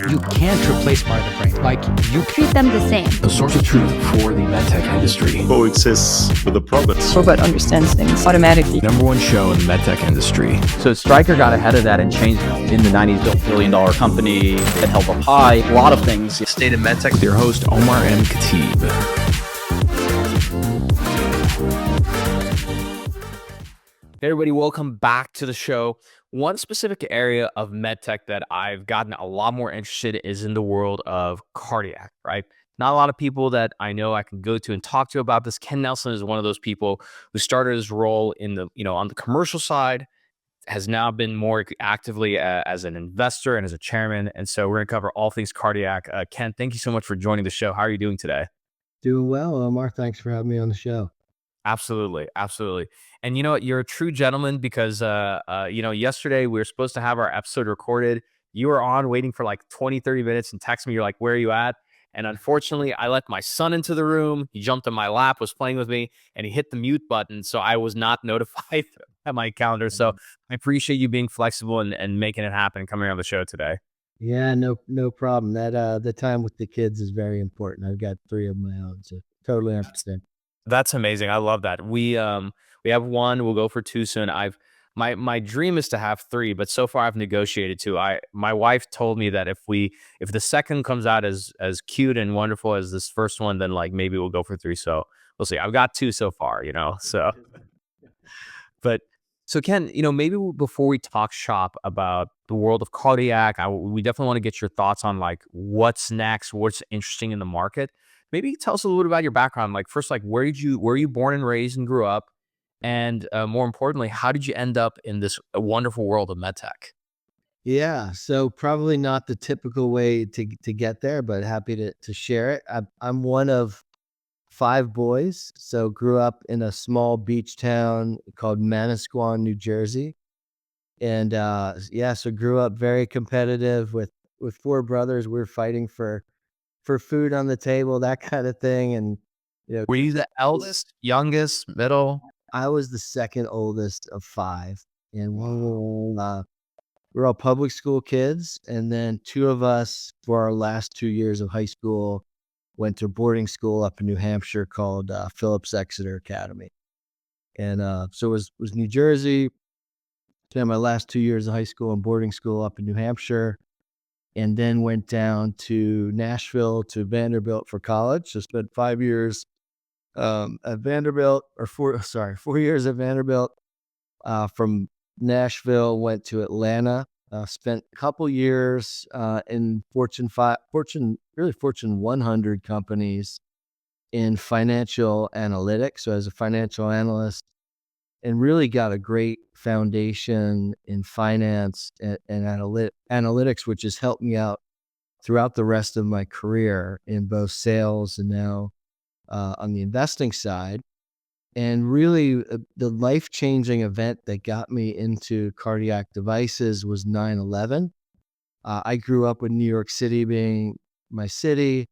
You can't replace part of the brain. Like, you treat them the same. A source of truth for the medtech industry. Coexists with the province. Robot understands things automatically. Number one show in the medtech industry. So Stryker got ahead of that and changed in the 90s, built $1 billion company that held up high, a lot of things. State of MedTech. With your host, Omar and Khatib. Hey everybody, welcome back to the show. One specific area of medtech that I've gotten a lot more interested in is in the world of cardiac, right? Not a lot of people that I know I can go to and talk to about this. Ken Nelson is one of those people who started his role in the, on the commercial side, has now been more actively as an investor and as a chairman. And so we're going to cover all things cardiac. Ken, thank you so much for joining the show. How are you doing today? Doing well, Omar. Thanks for having me on the show. Absolutely. Absolutely. And you know what? You're a true gentleman because, yesterday we were supposed to have our episode recorded. You were on waiting for like 20, 30 minutes and text me. You're like, where are you at? And unfortunately, I let my son into the room. He jumped in my lap, was playing with me, and he hit the mute button. So I was not notified at my calendar. So I appreciate you being flexible and making it happen, coming on the show today. Yeah, no problem. That the time with the kids is very important. I've got 3 of my own, so totally understand. That's amazing. I love that. We have 1. We'll go for 2 soon. My dream is to have 3, but so far I've negotiated 2. My wife told me that if the second comes out as cute and wonderful as this first one, then like maybe we'll go for 3. So we'll see. I've got 2 so far, So, but so Ken, maybe before we talk shop about the world of cardiac, we definitely want to get your thoughts on like what's next, what's interesting in the market. Maybe tell us a little bit about your background. Like first, like where were you born and raised and grew up? And more importantly, how did you end up in this wonderful world of medtech? Yeah, so probably not the typical way to get there, but happy to share it. I'm one of 5 boys, so grew up in a small beach town called Manasquan, New Jersey. And so grew up very competitive with 4 brothers. We were fighting for food on the table, that kind of thing. And were you the eldest, youngest, middle? I was the second oldest of 5, and we're all public school kids. And then 2 of us, for our last 2 years of high school, went to boarding school up in New Hampshire called Phillips Exeter Academy. And so it was New Jersey. Spent my last 2 years of high school and boarding school up in New Hampshire, and then went down to Nashville to Vanderbilt for college. So spent 5 years at Vanderbilt, or 4 years at Vanderbilt. From Nashville, went to Atlanta. Spent a couple years in Fortune 100 companies in financial analytics. So as a financial analyst, and really got a great foundation in finance and analytics, which has helped me out throughout the rest of my career in both sales and now on the investing side. And really the life-changing event that got me into cardiac devices was 9/11. I grew up with New York City being my city,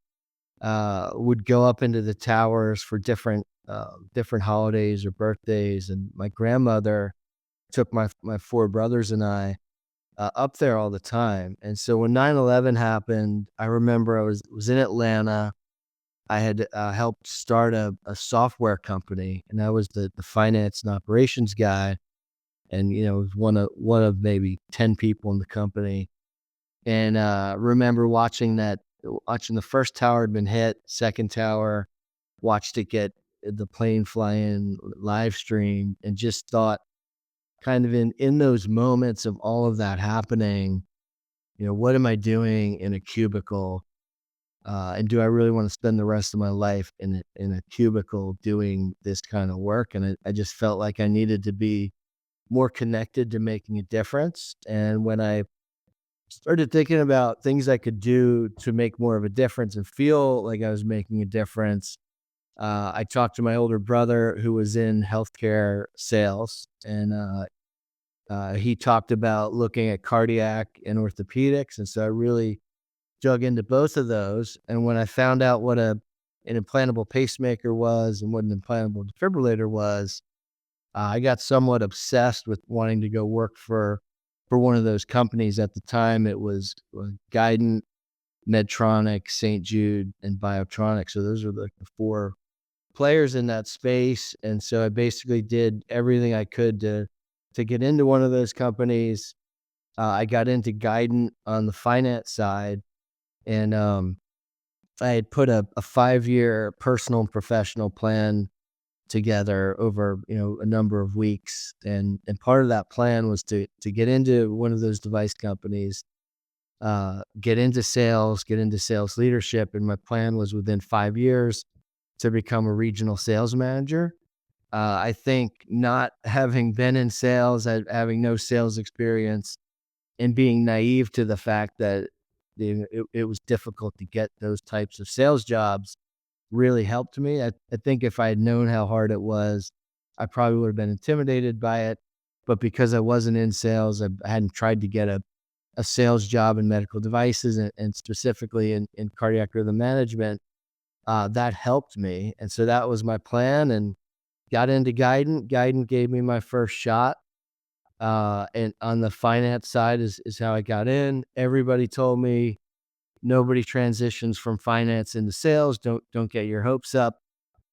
would go up into the towers for different holidays or birthdays. And my grandmother took my 4 brothers and I up there all the time. And so when 9/11 happened, I remember I was in Atlanta. I had helped start a software company, and I was the finance and operations guy. And, was one of maybe 10 people in the company. And remember watching the first tower had been hit, second tower, watched it get the plane fly in, live stream, and just thought kind of in those moments of all of that happening, what am I doing in a cubicle? And do I really want to spend the rest of my life in a cubicle doing this kind of work? And I just felt like I needed to be more connected to making a difference. And when I started thinking about things I could do to make more of a difference and feel like I was making a difference, I talked to my older brother who was in healthcare sales, and he talked about looking at cardiac and orthopedics. And so I really dug into both of those. And when I found out what an implantable pacemaker was and what an implantable defibrillator was, I got somewhat obsessed with wanting to go work for one of those companies. At the time, it was Guidant Medtronic, St. Jude, and Biotronic. So those are the four players in that space. And so I basically did everything I could to get into one of those companies. I got into Guidant on the finance side, and I had put a 5-year personal and professional plan together over a number of weeks, and part of that plan was to get into one of those device companies, get into sales leadership, and my plan was within 5 years to become a regional sales manager. I think not having been in sales, having no sales experience, and being naive to the fact that it was difficult to get those types of sales jobs really helped me. I think if I had known how hard it was, I probably would have been intimidated by it. But because I wasn't in sales, I hadn't tried to get a sales job in medical devices, and specifically in cardiac rhythm management, that helped me. And so that was my plan, and got into Guidant. Guidant gave me my first shot. And on the finance side is how I got in. Everybody told me nobody transitions from finance into sales. Don't get your hopes up.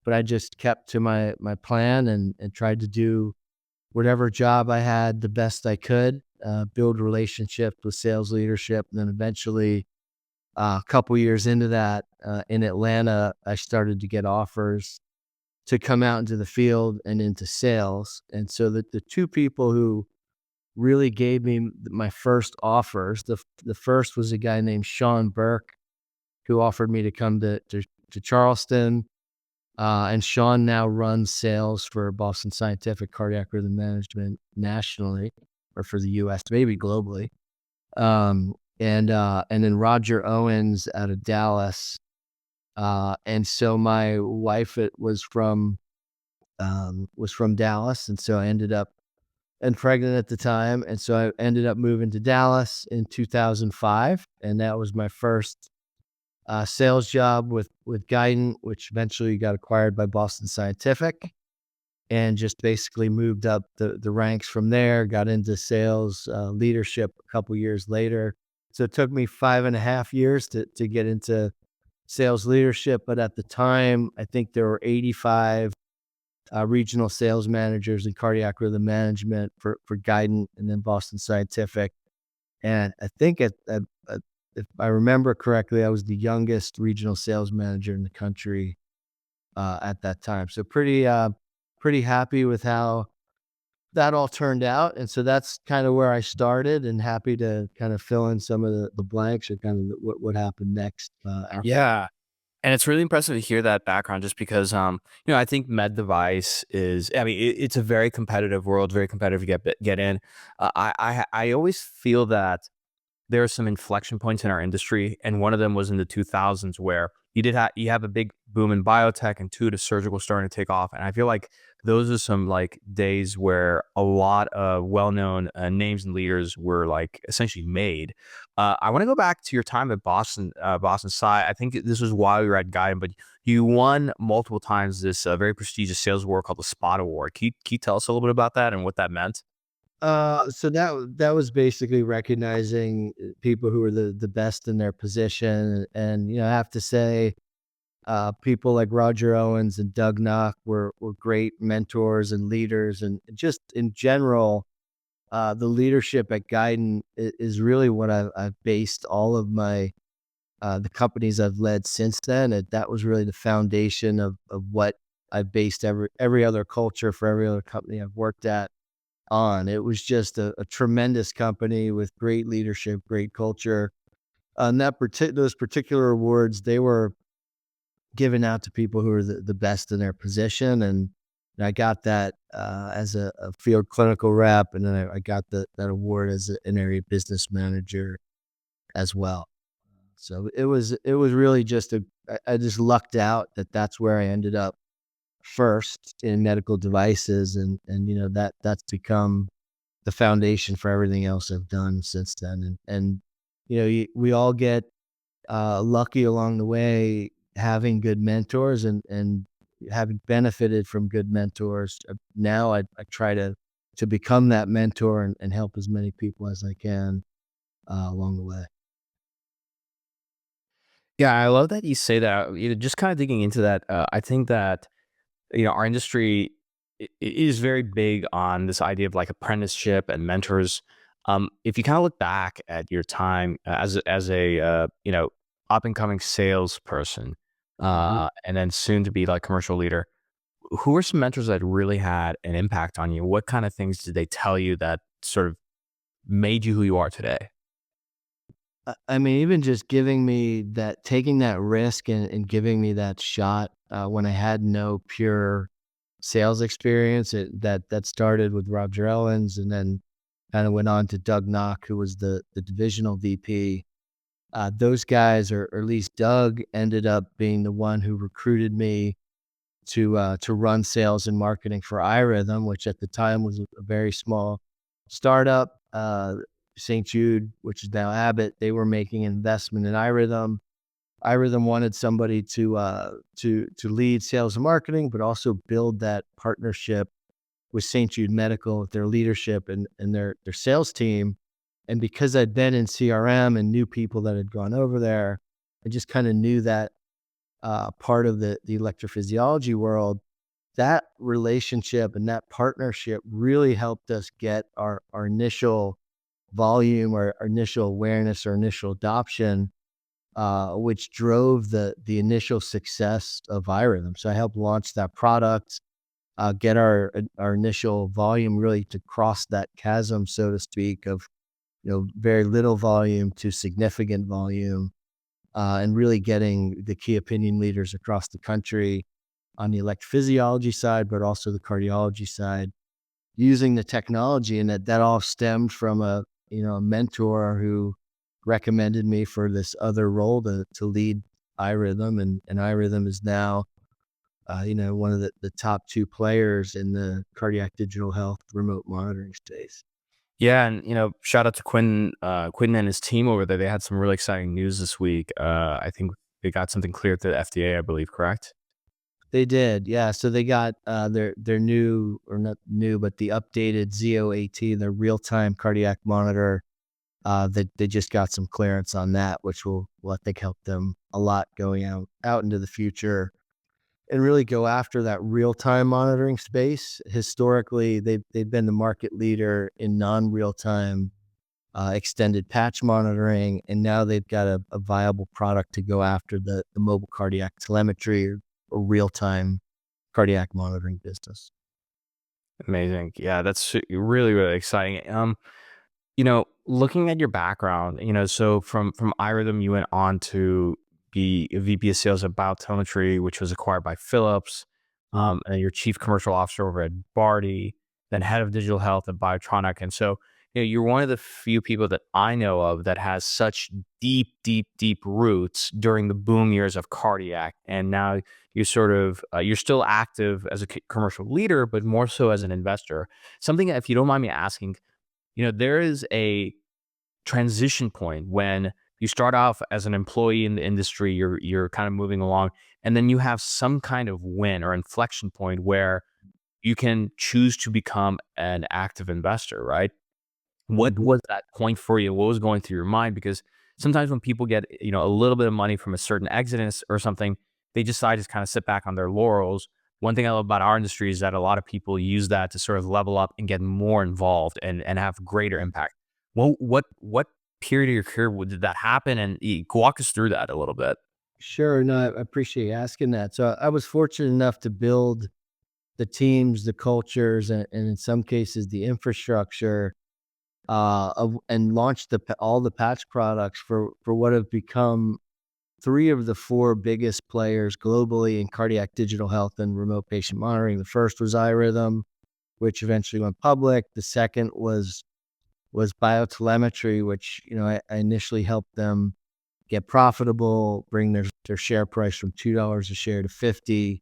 But I just kept to my plan, and tried to do whatever job I had the best I could, build relationships with sales leadership. And then eventually, a couple years into that, in Atlanta, I started to get offers to come out into the field and into sales. And so the two people who really gave me my first offers, the first was a guy named Sean Burke, who offered me to come to Charleston. And Sean now runs sales for Boston Scientific Cardiac Rhythm Management nationally, or for the U.S., maybe globally. And then Roger Owens out of Dallas. And so my wife was from Dallas, and so I ended up, and pregnant at the time, and so I ended up moving to Dallas in 2005, and that was my first sales job with Guidant, which eventually got acquired by Boston Scientific, and just basically moved up the ranks from there. Got into sales leadership a couple years later. So it took me 5.5 years to get into sales leadership, but at the time, I think there were 85 regional sales managers in cardiac rhythm management for Guidant, and then Boston Scientific. And I think if I remember correctly, I was the youngest regional sales manager in the country at that time. So pretty happy with how that all turned out. And so that's kind of where I started, and happy to kind of fill in some of the blanks, or kind of what happened next. Yeah. And it's really impressive to hear that background, just because, I think med device is, I mean, it's a very competitive world, very competitive to get in. I always feel that there are some inflection points in our industry, and one of them was in the 2000s, where you have a big boom in biotech, and intuitive surgical starting to take off. And I feel like those are some like days where a lot of well-known names and leaders were like essentially made. I want to go back to your time at Boston Sci. I think this was while you were at Guidant, but you won multiple times this very prestigious sales award called the Spot Award. Can you tell us a little bit about that and what that meant? So that was basically recognizing people who were the best in their position. And I have to say, people like Roger Owens and Doug Knock were great mentors and leaders. And just in general, the leadership at Guidant is really what I've based all of my the companies I've led since then. And that was really the foundation of what I've based every other culture for every other company I've worked at on. It was just a tremendous company with great leadership, great culture. And those particular awards, they were given out to people who are the best in their position. And I got that as a field clinical rep, and then I got that award as an area business manager as well. So it was really just I just lucked out that that's where I ended up first in medical devices, and that's become the foundation for everything else I've done since then. And we all get lucky along the way, having good mentors, and having benefited from good mentors. Now I try to become that mentor, and help as many people as I can along the way. Yeah, I love that you say that. Just kind of digging into that. I think that our industry is very big on this idea of like apprenticeship and mentors. If you kind of look back at your time as a up and coming salesperson, Mhm. and then soon to be like commercial leader, who are some mentors that really had an impact on you? What kind of things did they tell you that sort of made you who you are today? I mean, even just giving me that, taking that risk and giving me that shot when I had no pure sales experience. That started with Rob Ellens and then kind of went on to Doug Knock, who was the divisional VP. Those guys, or at least Doug, ended up being the one who recruited me to run sales and marketing for iRhythm, which at the time was a very small startup. St. Jude, which is now Abbott, they were making an investment in iRhythm. iRhythm wanted somebody to lead sales and marketing, but also build that partnership with St. Jude Medical, their leadership and their sales team. And because I'd been in CRM and knew people that had gone over there, I just kind of knew that part of the electrophysiology world. That relationship and that partnership really helped us get our initial volume, our initial awareness, our initial adoption, which drove the initial success of iRhythm. So I helped launch that product, get our initial volume really to cross that chasm, so to speak, of very little volume to significant volume, and really getting the key opinion leaders across the country on the electrophysiology side, but also the cardiology side, using the technology. And that all stemmed from a mentor who recommended me for this other role to lead iRhythm. And iRhythm is now, one of the top two players in the cardiac digital health remote monitoring space. Yeah, and shout out to Quinn and his team over there. They had some really exciting news this week. I think they got something cleared to the FDA, I believe, correct? They did, yeah. So they got their new, or not new, but the updated ZO-AT, the real time cardiac monitor. They just got some clearance on that, which will I think help them a lot going out into the future and really go after that real time monitoring space. Historically, they've been the market leader in non real time extended patch monitoring, and now they've got a viable product to go after the mobile cardiac telemetry, or real time cardiac monitoring business. Amazing. Yeah, that's really, really exciting. Looking at your background, so from iRhythm, you went on to be a VP of sales at Biotelemetry, which was acquired by Philips, and your chief commercial officer over at Barty, then head of digital health at Biotronic. And so, you're one of the few people that I know of that has such deep, deep, deep roots during the boom years of cardiac. And now you're still active as a commercial leader, but more so as an investor. Something, if you don't mind me asking, there is a transition point when you start off as an employee in the industry, you're kind of moving along, and then you have some kind of win or inflection point where you can choose to become an active investor, right? What Mhm. was that point for you? What was going through your mind? Because sometimes when people get, a little bit of money from a certain exodus or something, they decide to kind of sit back on their laurels. One thing I love about our industry is that a lot of people use that to sort of level up and get more involved and have greater impact. Well, what period of your career did that happen? And walk us through that a little bit. Sure. No, I appreciate you asking that. So I was fortunate enough to build the teams, the cultures, and in some cases the infrastructure, and launch all the patch products for what have become three of the four biggest players globally in cardiac digital health and remote patient monitoring. The first was iRhythm, which eventually went public. The second was Biotelemetry, which I initially helped them get profitable, bring their share price from $2 a share to 50.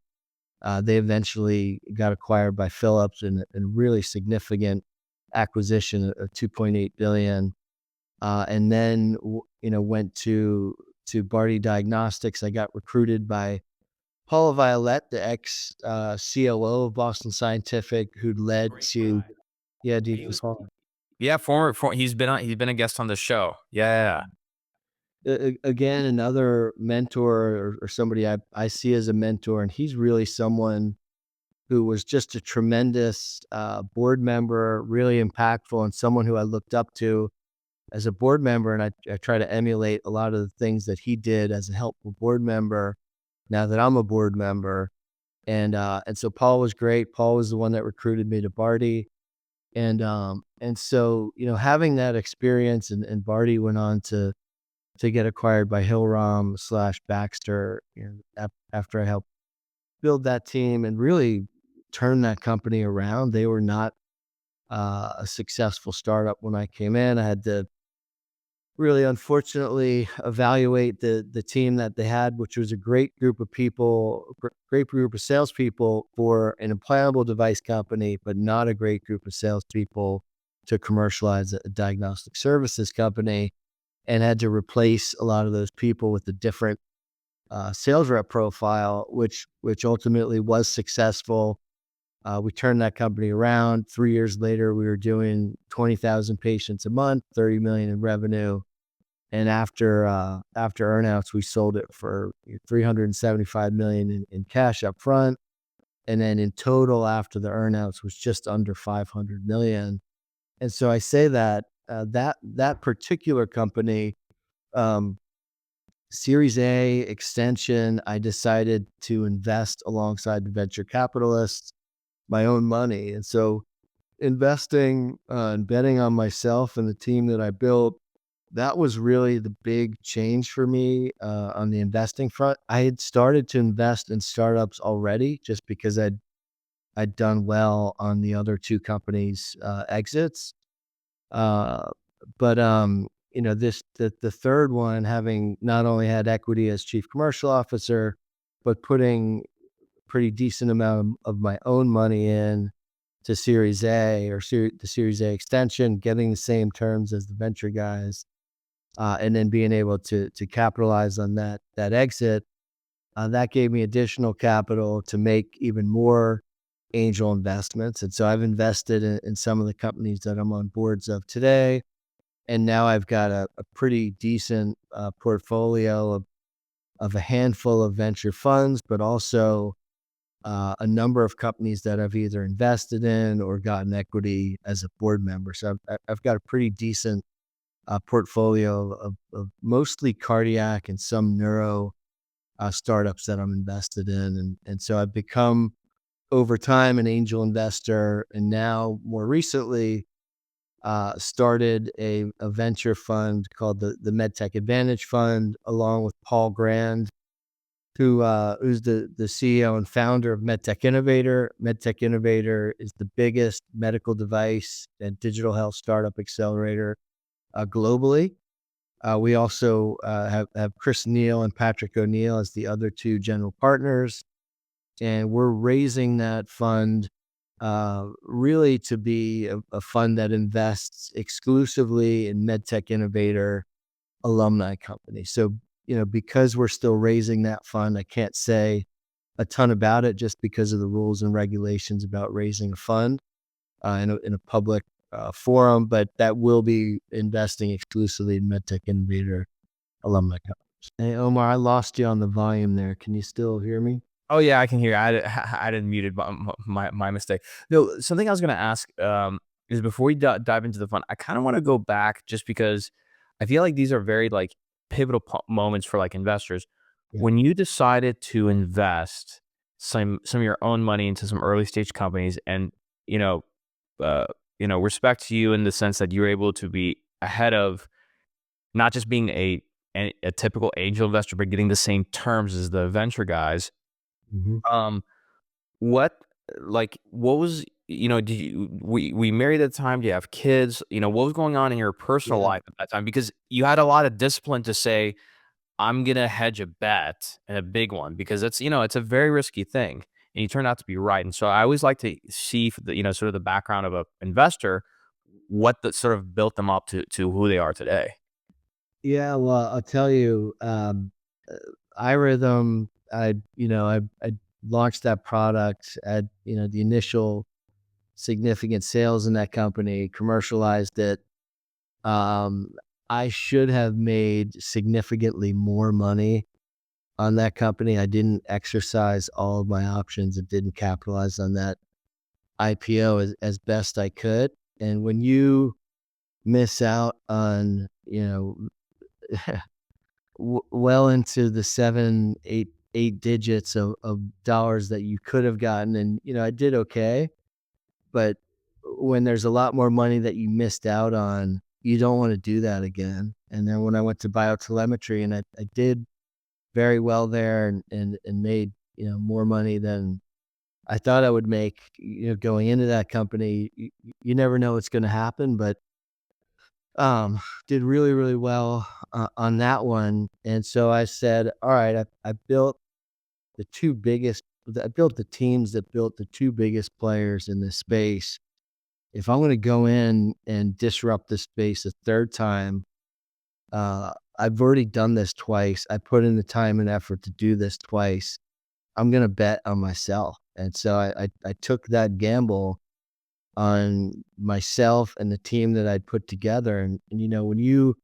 They eventually got acquired by Philips in a really significant acquisition of 2.8 billion. And then went to Barty Diagnostics. I got recruited by Paula Violette, the ex COO of Boston Scientific, who'd led Great to, guy. yeah, He dude, was, Paul. yeah, he's been a guest on the show. Yeah, yeah, yeah. again, another mentor or somebody I see as a mentor, and he's really someone who was just a tremendous board member, really impactful, and someone who I looked up to as a board member. And I try to emulate a lot of the things that he did as a helpful board member now that I'm a board member. And so Paul was great. Paul was the one that recruited me to Barty. And so, having that experience, and Barty went on to get acquired by Hillrom / Baxter, after I helped build that team and really turn that company around. They were not a successful startup when I came in. I had to really, unfortunately, evaluate the team that they had, which was a great group of people, great group of salespeople for an implantable device company, but not a great group of salespeople to commercialize a diagnostic services company, and had to replace a lot of those people with a different sales rep profile, which ultimately was successful. We turned that company around. 3 years later, we were doing 20,000 patients a month, 30 million in revenue. And after earnouts, we sold it for 375 million in cash up front. And then in total, after the earnouts, was just under 500 million. And so I say that that particular company, Series A extension, I decided to invest alongside the venture capitalists my own money. And so investing and betting on myself and the team that I built, that was really the big change for me on the investing front. I had started to invest in startups already just because I'd done well on the other two companies' exits. But the third one, having not only had equity as chief commercial officer, but putting pretty decent amount of my own money in to Series A the Series A extension, getting the same terms as the venture guys, and then being able to capitalize on that exit, that gave me additional capital to make even more angel investments. And so I've invested in some of the companies that I'm on boards of today. And now I've got a pretty decent portfolio of a handful of venture funds, but also a number of companies that I've either invested in or gotten equity as a board member. So I've got a pretty decent portfolio of mostly cardiac and some neuro startups that I'm invested in. And so I've become, over time, an angel investor, and now more recently started a venture fund called the MedTech Advantage Fund, along with Paul Grand, who's the CEO and founder of MedTech Innovator. MedTech Innovator is the biggest medical device and digital health startup accelerator globally. We also have Chris Neal and Patrick O'Neill as the other two general partners. And we're raising that fund really to be a fund that invests exclusively in MedTech Innovator alumni companies. So, because we're still raising that fund, I can't say a ton about it just because of the rules and regulations about raising a fund in a public forum, but that will be investing exclusively in MedTech Innovator alumni companies. Hey, Omar, I lost you on the volume there. Can you still hear me? Oh yeah, I can hear you. I didn't muted my mistake. No, something I was gonna ask is before we dive into the fund, I kind of want to go back just because I feel like these are very like pivotal moments for like investors. Yeah. When you decided to invest some of your own money into some early stage companies, and respect to you in the sense that you're able to be ahead of not just being a typical angel investor, but getting the same terms as the venture guys. Mm-hmm. What was, did we married at the time? Do you have kids? What was going on in your personal Yeah. life at that time? Because you had a lot of discipline to say, I'm going to hedge a bet, and a big one, because it's a very risky thing, and you turned out to be right. And so I always like to see sort of the background of an investor, what that sort of built them up to who they are today. Yeah, well, I'll tell you, iRhythm, I launched that product at, the initial significant sales in that company, commercialized it. I should have made significantly more money on that company. I didn't exercise all of my options and didn't capitalize on that IPO as best I could. And when you miss out on, well into the seven, eight digits of dollars that you could have gotten, and I did okay, but when there's a lot more money that you missed out on, you don't want to do that again. And then when I went to biotelemetry, and I did very well there, and made more money than I thought I would make, going into that company. You never know what's going to happen, but did really, really well on that one. And so I said, all right, I built I built the teams that built the two biggest players in this space. If I'm going to go in and disrupt this space a third time, I've already done this twice. I put in the time and effort to do this twice. I'm going to bet on myself. And so I took that gamble on myself and the team that I'd put together. And when you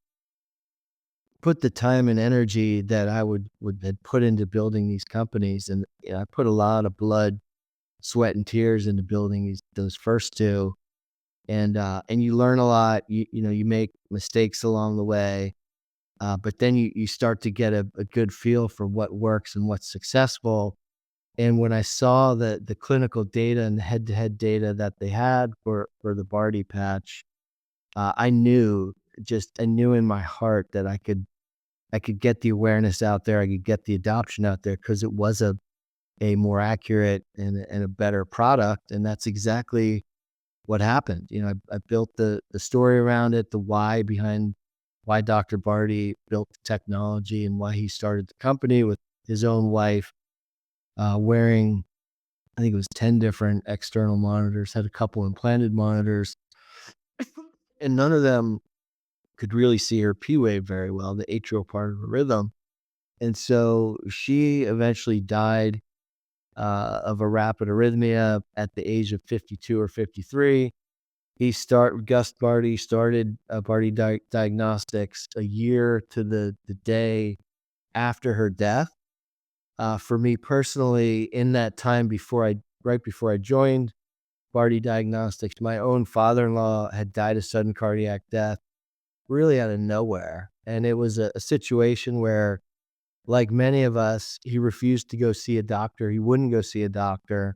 put the time and energy that I would had put into building these companies, and I put a lot of blood, sweat, and tears into building those first two, and you learn a lot. You make mistakes along the way, but then you start to get a good feel for what works and what's successful. And when I saw the clinical data and the head-to-head data that they had for the Barty patch, I knew in my heart that I could get the awareness out there. I could get the adoption out there because it was a more accurate and a better product. And that's exactly what happened. I built the story around it, the why behind why Dr. Barty built the technology and why he started the company with his own wife, wearing, I think it was 10 different external monitors, had a couple implanted monitors, and none of them could really see her P wave very well, the atrial part of her rhythm. And so she eventually died of a rapid arrhythmia at the age of 52 or 53. Gus Barty started Barty Diagnostics a year to the day after her death. For me personally, in that time right before I joined Barty Diagnostics, my own father-in-law had died of sudden cardiac death, really out of nowhere. And it was a situation where, like many of us, he refused to go see a doctor. He wouldn't go see a doctor.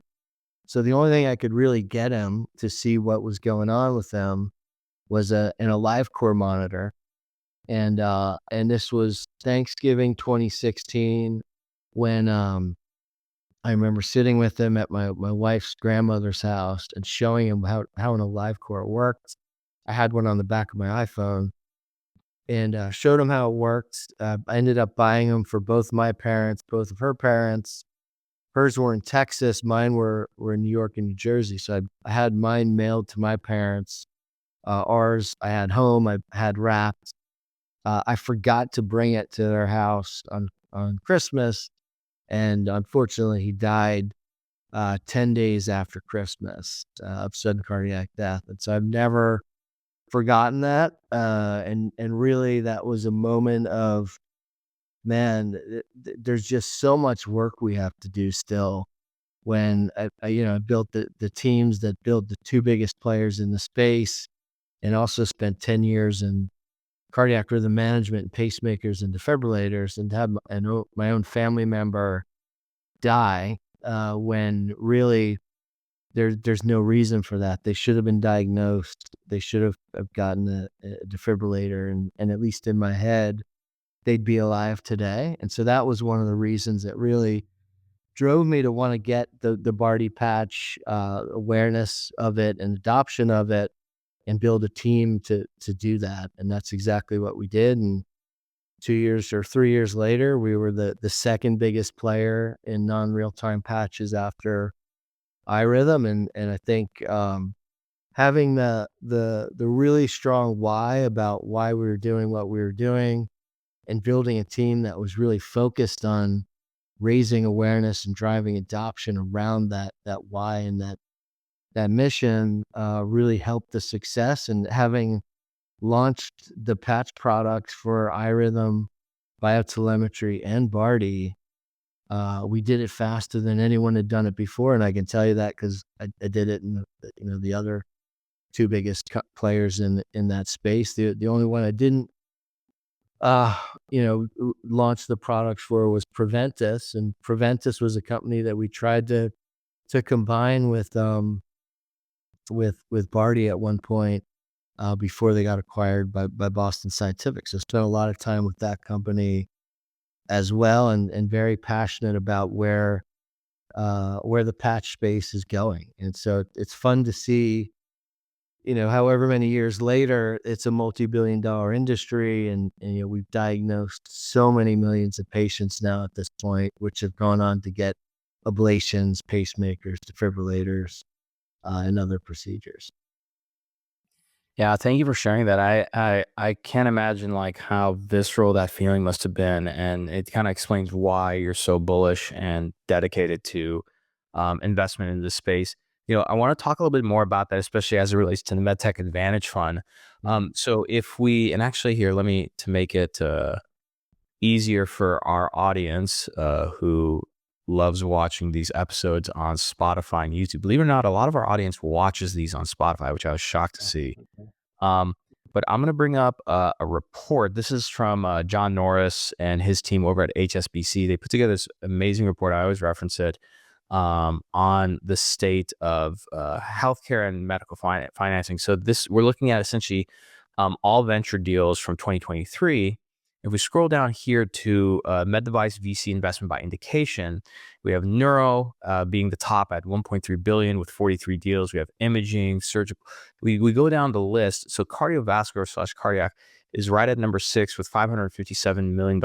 So the only thing I could really get him to see what was going on with him was an AliveCore monitor. And this was Thanksgiving 2016, when I remember sitting with him at my wife's grandmother's house and showing him how an AliveCore worked. I had one on the back of my iPhone, and showed him how it worked. I ended up buying them for both my parents, both of her parents. Hers were in Texas, mine were in New York and New Jersey. So I had mine mailed to my parents. Ours I had home, I had wrapped. I forgot to bring it to their house on Christmas, and unfortunately he died 10 days after Christmas of sudden cardiac death. And so I've never forgotten that. And really that was a moment of, man, there's just so much work we have to do still. When I built the teams that built the two biggest players in the space, and also spent 10 years in cardiac rhythm management, pacemakers and defibrillators, and to have my own family member die when really there's no reason for that. They should have been diagnosed. They should have gotten a defibrillator, and at least in my head, they'd be alive today. And so that was one of the reasons that really drove me to want to get the Barty patch, awareness of it and adoption of it, and build a team to do that. And that's exactly what we did. And 2 years or 3 years later, we were the second biggest player in non-real-time patches after iRhythm. And I think having the really strong why about why we were doing what we were doing, and building a team that was really focused on raising awareness and driving adoption around that why and that mission really helped the success. And having launched the patch products for iRhythm, biotelemetry, and Barty. We did it faster than anyone had done it before, and I can tell you that because I did it in the other two biggest players in that space. The only one I didn't launch the products for was Preventus, and Preventus was a company that we tried to combine with Barty at one point before they got acquired by Boston Scientific. So spent a lot of time with that company as well, and very passionate about where the patch space is going. And so it's fun to see, however many years later, it's a multi-billion-dollar industry, and we've diagnosed so many millions of patients now at this point, which have gone on to get ablations, pacemakers, defibrillators, and other procedures. Yeah, thank you for sharing that. I can't imagine like how visceral that feeling must have been, and it kind of explains why you're so bullish and dedicated to investment in this space. I want to talk a little bit more about that, especially as it relates to the MedTech Advantage Fund. So if we, and actually here, let me, to make it easier for our audience who loves watching these episodes on Spotify and YouTube. Believe it or not, a lot of our audience watches these on Spotify, which I was shocked to see. But I'm going to bring up a report. This is from John Norris and his team over at HSBC. They put together this amazing report. I always reference it on the state of healthcare and medical financing. So we're looking at essentially all venture deals from 2023. If we scroll down here to med device VC investment by indication, we have neuro being the top at 1.3 billion with 43 deals. We have imaging, surgical. We go down the list. So cardiovascular/cardiac is right at number 6 with $557 million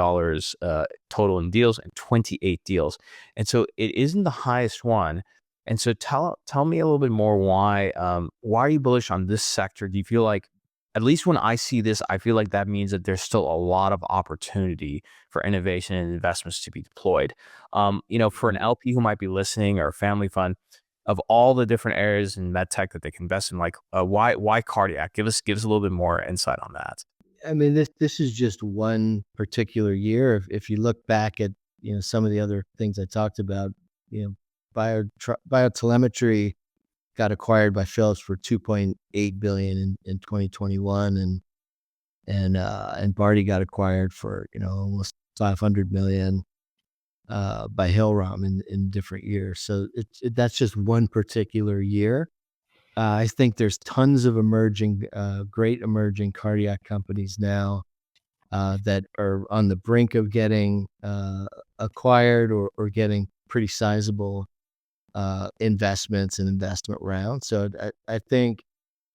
total in deals and 28 deals. And so it isn't the highest one. And so tell me a little bit more why are you bullish on this sector? Do you feel like, at least when I see this, I feel like that means that there's still a lot of opportunity for innovation and investments to be deployed. For an LP who might be listening or a family fund, of all the different areas in medtech that they can invest in, like why cardiac? Give us a little bit more insight on that. I mean, this is just one particular year. If you look back at some of the other things I talked about, biotelemetry got acquired by Philips for $2.8 billion in 2021, and Barty got acquired for almost $500 million by Hillrom in different years. So that's just one particular year. I think there's tons of great emerging cardiac companies now that are on the brink of getting acquired or getting pretty sizable investments and investment rounds. So I think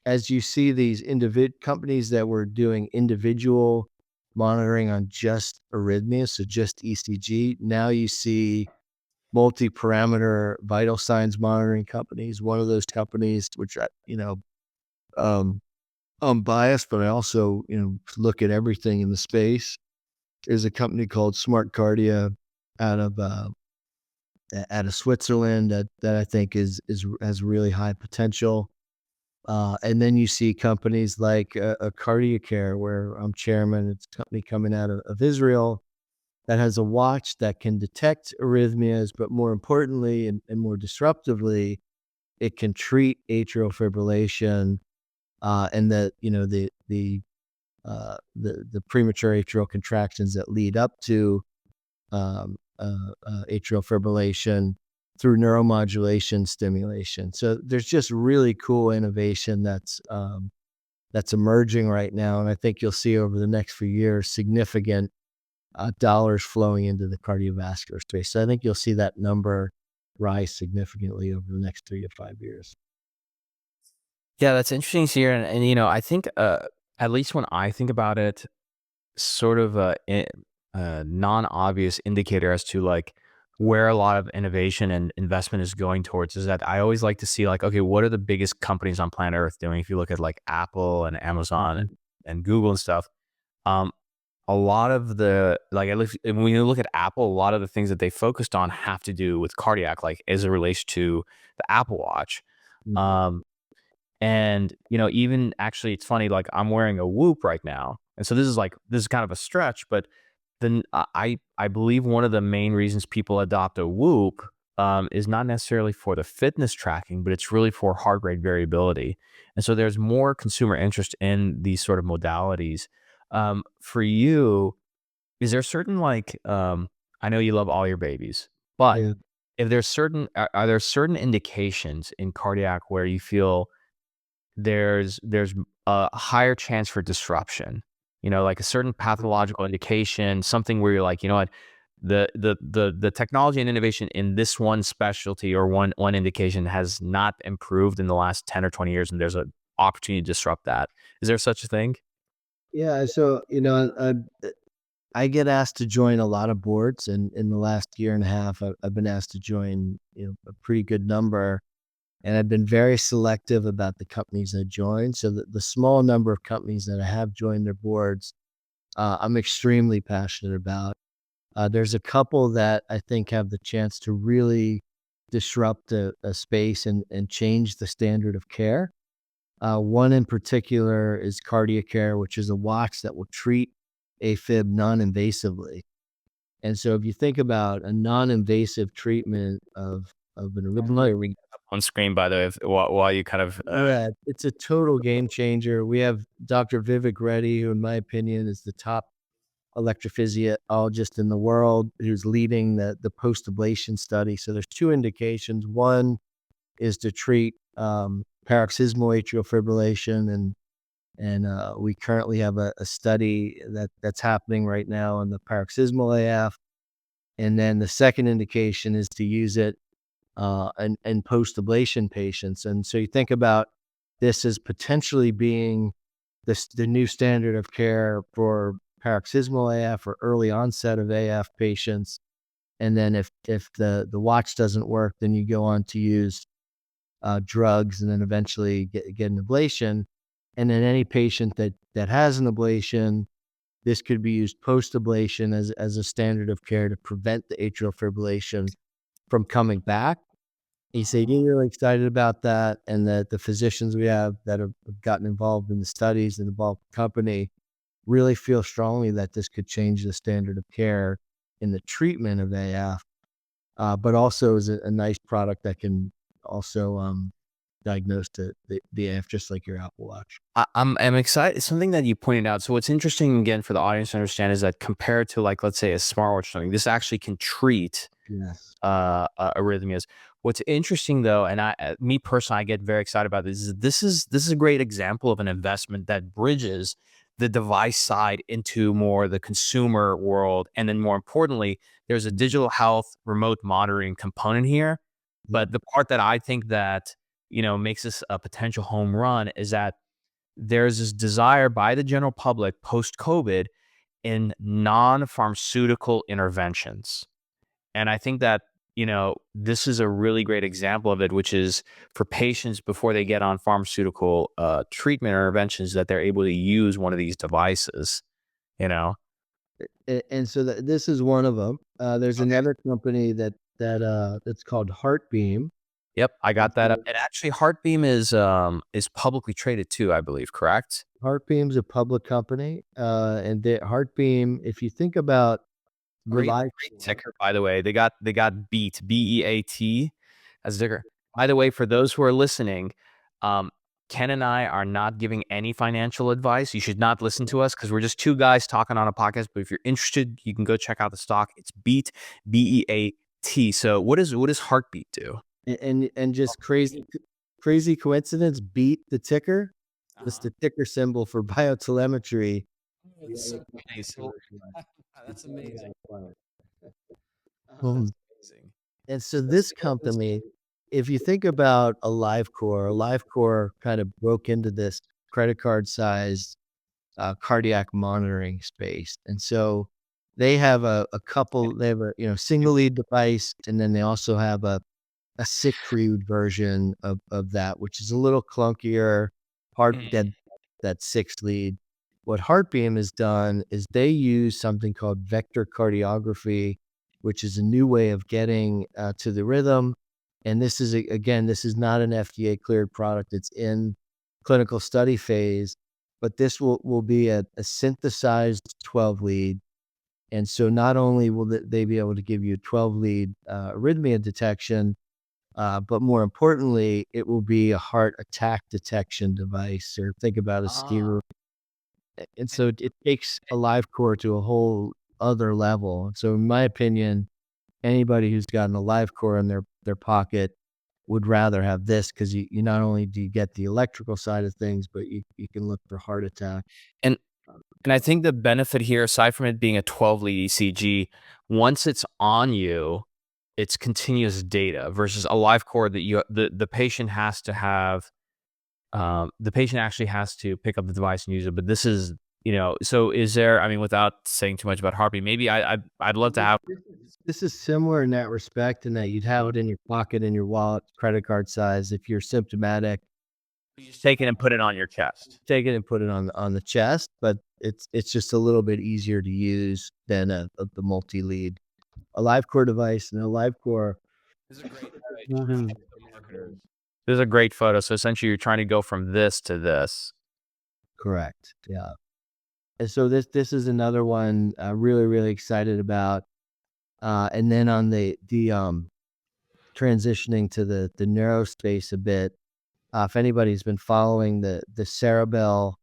as you see these companies that were doing individual monitoring on just arrhythmias, so just ECG, now you see multi-parameter vital signs monitoring companies. One of those companies, which I'm biased, but I also look at everything in the space, is a company called Smart Cardia out of Switzerland that I think has really high potential. And then you see companies like Cardiacare, where I'm chairman. It's a company coming out of Israel that has a watch that can detect arrhythmias, but more importantly and more disruptively, it can treat atrial fibrillation and the premature atrial contractions that lead up to atrial fibrillation through neuromodulation stimulation. So there's just really cool innovation that's emerging right now, and I think you'll see over the next few years significant dollars flowing into the cardiovascular space. So I think you'll see that number rise significantly over the next 3 to 5 years. Yeah, that's interesting to hear. And I think at least when I think about it, sort of a non-obvious indicator as to like where a lot of innovation and investment is going towards is that I always like to see like, okay, what are the biggest companies on planet Earth doing? If you look at like Apple and Amazon and Google and stuff, a lot of the, like, at least when you look at Apple, a lot of the things that they focused on have to do with cardiac, like as it relates to the Apple Watch. And, even actually, it's funny, like I'm wearing a Whoop right now. And so this is kind of a stretch, but then I believe one of the main reasons people adopt a Whoop is not necessarily for the fitness tracking, but it's really for heart rate variability. And so there's more consumer interest in these sort of modalities. For you, is there certain I know you love all your babies, but Yeah. if there's are there certain indications in cardiac where you feel there's a higher chance for disruption, like a certain pathological indication, something where you're like, you know what, the technology and innovation in this one specialty or one indication has not improved in the last 10 or 20 years, and there's an opportunity to disrupt that. Is there such a thing? Yeah. So, I get asked to join a lot of boards, and in the last year and a half, I've been asked to join, a pretty good number. And I've been very selective about the companies I join. So the small number of companies that I have joined their boards, I'm extremely passionate about. There's a couple that I think have the chance to really disrupt a space and change the standard of care. One in particular is CardiaCare, which is a watch that will treat AFib non-invasively. And so if you think about a non-invasive treatment of an arrhythmia, On screen, by the way, while you kind of yeah, it's a total game changer. We have Dr. Vivek Reddy, who in my opinion is the top electrophysiologist in the world, who's leading the post-ablation study. So there's two indications. One is to treat paroxysmal atrial fibrillation, and we currently have a study that's happening right now on the paroxysmal AF. And then the second indication is to use it and post-ablation patients. And so you think about this as potentially being the new standard of care for paroxysmal AF or early onset of AF patients. And then if the watch doesn't work, then you go on to use drugs and then eventually get an ablation. And then any patient that has an ablation, this could be used post-ablation as a standard of care to prevent the atrial fibrillation from coming back. He said he's really excited about that, and that the physicians we have that have gotten involved in the studies and involved the company really feel strongly that this could change the standard of care in the treatment of AF, but also is a nice product that can also diagnose the AF just like your Apple Watch. I'm excited. Something that you pointed out. So what's interesting again for the audience to understand is that compared to let's say a smartwatch or something, this actually can treat Yes. arrhythmias. What's interesting though, and me personally, I get very excited about this is a great example of an investment that bridges the device side into more the consumer world, and then more importantly, there's a digital health remote monitoring component here. But the part that I think that makes this a potential home run is that there's this desire by the general public post COVID in non-pharmaceutical interventions. And I think that, this is a really great example of it, which is for patients before they get on pharmaceutical treatment or interventions that they're able to use one of these devices, you know? And so this is one of them. There's another company that's called Heartbeam. Yep, I got that up. And actually Heartbeam is publicly traded too, I believe, correct? Heartbeam's a public company, and Heartbeam, if you think about Great ticker, by the way. They got Beat, BEAT as a ticker. By the way, for those who are listening, Ken and I are not giving any financial advice. You should not listen to us because we're just two guys talking on a podcast. But if you're interested, you can go check out the stock. It's Beat, BEAT. So what does Heartbeat do? and just crazy coincidence, Beat the ticker. It's the ticker symbol for biotelemetry. That's amazing. That's amazing. Um, And so this company, if you think about a LiveCore kind of broke into this credit card sized cardiac monitoring space. And so they have they have a single lead device, and then they also have a Siegfried version of that, which is a little clunkier, hard to get that six lead. What Heartbeam has done is they use something called vector cardiography, which is a new way of getting to the rhythm. And this is, again, this is not an FDA cleared product. It's in clinical study phase, but this will be a synthesized 12 lead. And so not only will they be able to give you 12 lead arrhythmia detection, but more importantly, it will be a heart attack detection device, or think about a steer. And so it takes AliveCore to a whole other level. So in my opinion, anybody who's got an AliveCore in their pocket would rather have this, because you not only do you get the electrical side of things, but you can look for heart attack. And I think the benefit here, aside from it being a 12 lead ECG, once it's on you, it's continuous data versus a live core that the patient has to have. The patient actually has to pick up the device and use it. But this is, so is there? I mean, without saying too much about heartbeat, maybe I'd love to have. This is similar in that respect, in that you'd have it in your pocket, in your wallet, credit card size. If you're symptomatic, You just take it and put it on your chest. take it and put it on the chest, but it's just a little bit easier to use than the multi-lead. A AliveCore device and a AliveCore. This is a great This is a great photo. So essentially, you're trying to go from this to this. Correct. Yeah. And so this is another one really, really excited about. And then on the transitioning to the neuro space a bit, if anybody's been following the Ceribell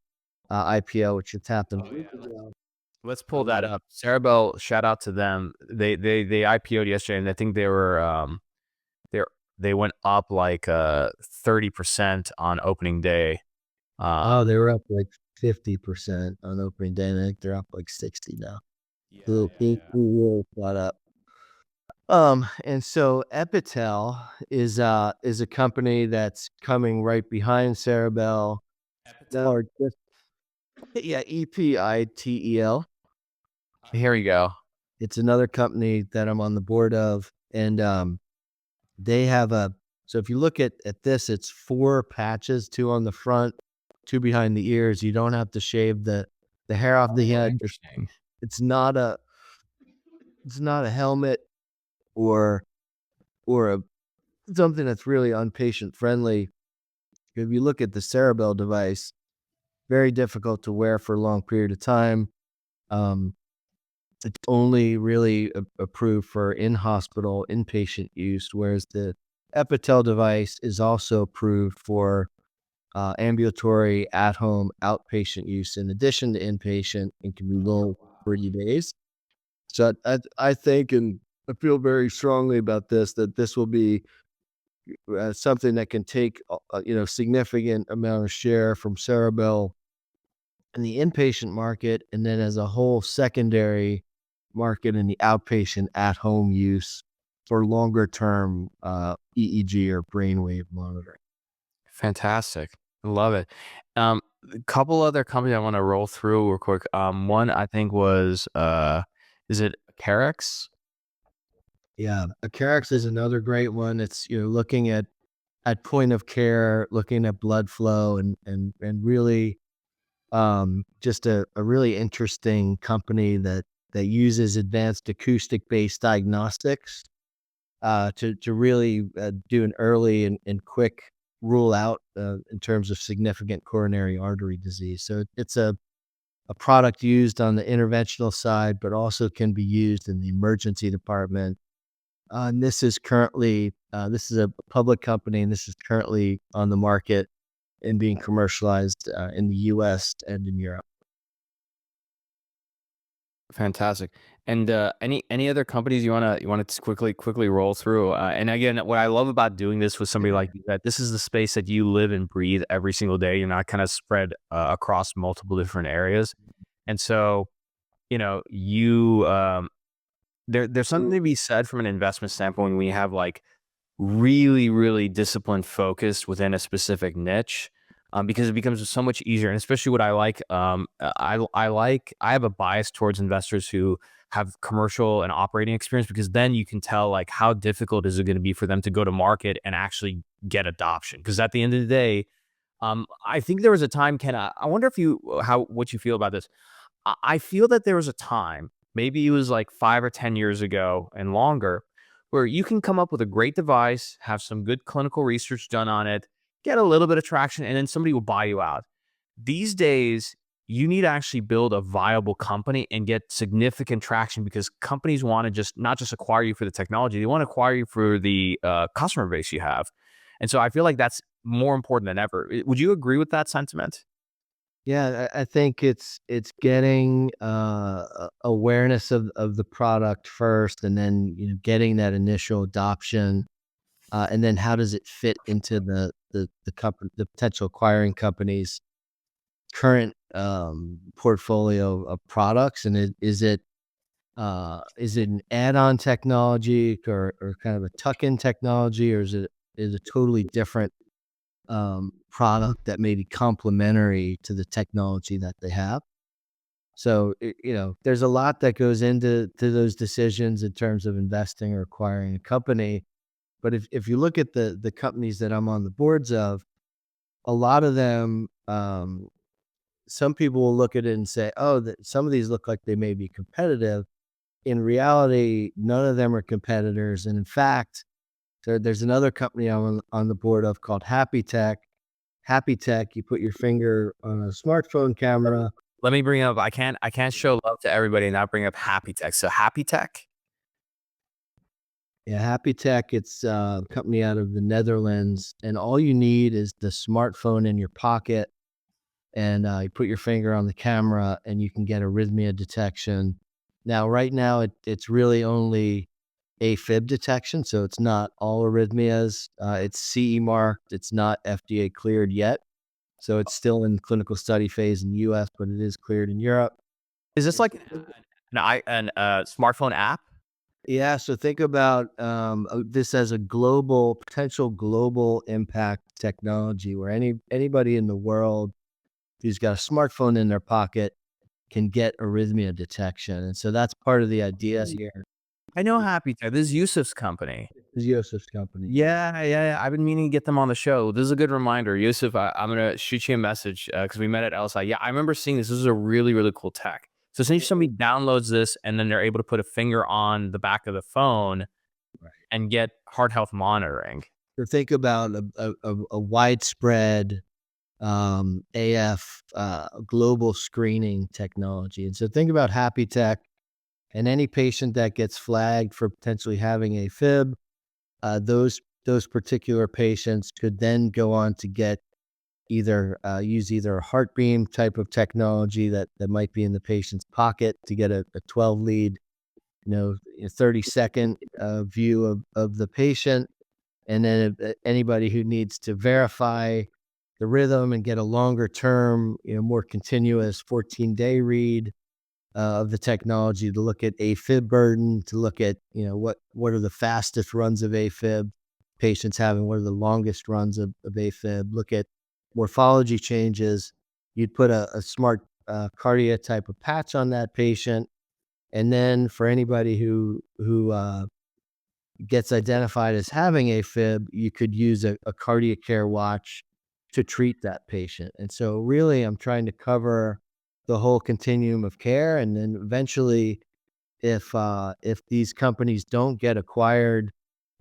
IPO, which just happened. Let's pull that up. Ceribell, shout out to them. They IPO'd yesterday, and I think they were they went up like 30% on opening day. They were up like 50% on opening day, and I think they're up like 60 now. Really flat up. And so Epitel is a company that's coming right behind Ceribell. Or just, EPITEL. Here we go. It's another company that I'm on the board of, and they have so if you look at this, it's 4 patches, 2 on the front, 2 behind the ears. You don't have to shave the hair off the head. Interesting. It's not a helmet or something that's really unpatient friendly. If you look at the Ceribell device, very difficult to wear for a long period of time. It's only really approved for in-hospital, inpatient use, whereas the Epitel device is also approved for ambulatory, at-home, outpatient use in addition to inpatient, and can be low 30 days. So I think, and I feel very strongly about this, that this will be something that can take significant amount of share from Ceribell in the inpatient market, and then as a whole secondary market in the outpatient at-home use for longer term EEG or brainwave monitoring. Fantastic. Love it. A couple other companies I want to roll through real quick. One I think was is it Carex? Yeah, Carex is another great one. It's looking at point of care, looking at blood flow, and really just a really interesting company that uses advanced acoustic based diagnostics to really do an early and quick rule out in terms of significant coronary artery disease. So it's a product used on the interventional side, but also can be used in the emergency department. And this is currently, this is a public company, and this is currently on the market and being commercialized in the US and in Europe. Fantastic. And any other companies you wanna quickly roll through? And again, what I love about doing this with somebody like you, that this is the space that you live and breathe every single day. You're not kind of spread across multiple different areas, and so there's something to be said from an investment standpoint when we have like really disciplined focused within a specific niche. Because it becomes so much easier, and especially what I like, I have a bias towards investors who have commercial and operating experience, because then you can tell like how difficult is it going to be for them to go to market and actually get adoption. Because at the end of the day, I think there was a time, Ken, I wonder what you feel about this. I feel that there was a time, maybe it was like 5 or 10 years ago and longer, where you can come up with a great device, have some good clinical research done on it, get a little bit of traction, and then somebody will buy you out. These days, you need to actually build a viable company and get significant traction, because companies want to just not just acquire you for the technology, they want to acquire you for the customer base you have. And so I feel like that's more important than ever. Would you agree with that sentiment? Yeah, I think it's getting awareness of the product first, and then getting that initial adoption, and then how does it fit into the potential acquiring company's current portfolio of products, and is it an add-on technology, or kind of a tuck-in technology, or is it totally different product that may be complementary to the technology that they have? So, there's a lot that goes into those decisions in terms of investing or acquiring a company. But if you look at the companies that I'm on the boards of, a lot of them, some people will look at it and say, oh, some of these look like they may be competitive. In reality, none of them are competitors. And in fact, there's another company I'm on the board of called Happy Tech. Happy Tech, you put your finger on a smartphone camera. Let me bring up, I can't show love to everybody and not bring up Happy Tech. So Happy Tech? Yeah, Happy Tech, it's a company out of the Netherlands. And all you need is the smartphone in your pocket. And you put your finger on the camera and you can get arrhythmia detection. Now, right now, it's really only AFib detection, so it's not all arrhythmias. It's CE marked. It's not FDA cleared yet. So it's still in clinical study phase in the US, but it is cleared in Europe. Is this like an smartphone app? Yeah, so think about this as a potential global impact technology, where anybody in the world who's got a smartphone in their pocket can get arrhythmia detection. And so that's part of the idea here. I know Happy Tech. This is Yusuf's company. It's Yosef's company. Yeah. I've been meaning to get them on the show. This is a good reminder. Yusuf, I'm going to shoot you a message because we met at LSI. Yeah, I remember seeing this. This is a really, really cool tech. So since somebody downloads this and then they're able to put a finger on the back of the phone and get heart health monitoring. So think about a widespread AF global screening technology. And so think about Happy Tech, and any patient that gets flagged for potentially having AFib, those particular patients could then go on to get use either a heart beam type of technology that might be in the patient's pocket to get a 12 lead, a 30-second view of the patient. And then anybody who needs to verify the rhythm and get a longer term, more continuous 14-day read of the technology, to look at AFib burden, to look at, what are the fastest runs of AFib patients having, what are the longest runs of AFib, look at morphology changes. You'd put a smart cardia type of patch on that patient. And then for anybody who gets identified as having AFib, you could use a cardiac care watch to treat that patient. And so really, I'm trying to cover the whole continuum of care. And then eventually, if these companies don't get acquired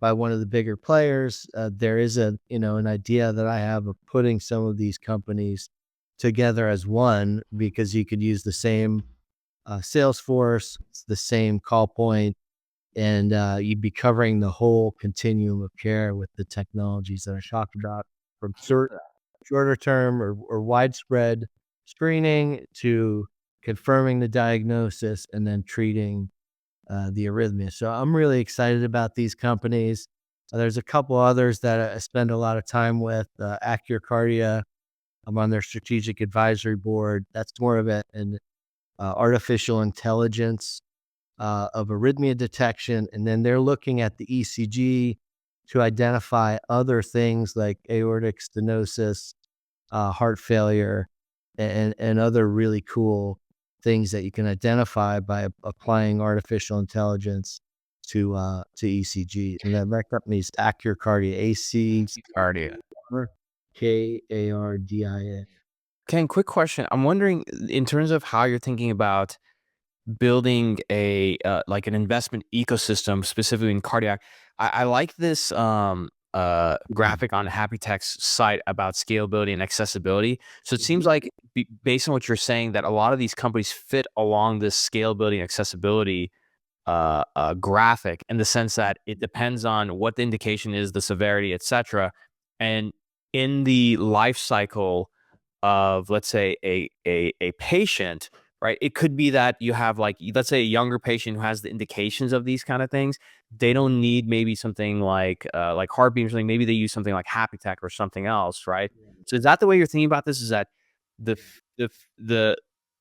by one of the bigger players, there is an idea that I have of putting some of these companies together as one, because you could use the same sales force, the same call point, and you'd be covering the whole continuum of care with the technologies that I talked about, from shorter term or widespread screening to confirming the diagnosis and then treating the arrhythmia. So I'm really excited about these companies. There's a couple others that I spend a lot of time with. Accurcardia, I'm on their strategic advisory board. That's more of an artificial intelligence of arrhythmia detection. And then they're looking at the ECG to identify other things like aortic stenosis, heart failure, and other really cool things that you can identify by applying artificial intelligence to ECG. And that company's Accurcardia, Cardia. Kardia. Ken, quick question. I'm wondering, in terms of how you're thinking about building like an investment ecosystem, specifically in cardiac. I like this graphic on Happy Tech's site about scalability and accessibility. So it seems like, based on what you're saying, that a lot of these companies fit along this scalability and accessibility graphic, in the sense that it depends on what the indication is, the severity, etc. And in the life cycle of, let's say, a patient, right? It could be that you have, like, let's say, a younger patient who has the indications of these kind of things. They don't need maybe something like heartbeat or something. Maybe they use something like Happy Tech or something else, right? So is that the way you're thinking about this? Is that the f- the f-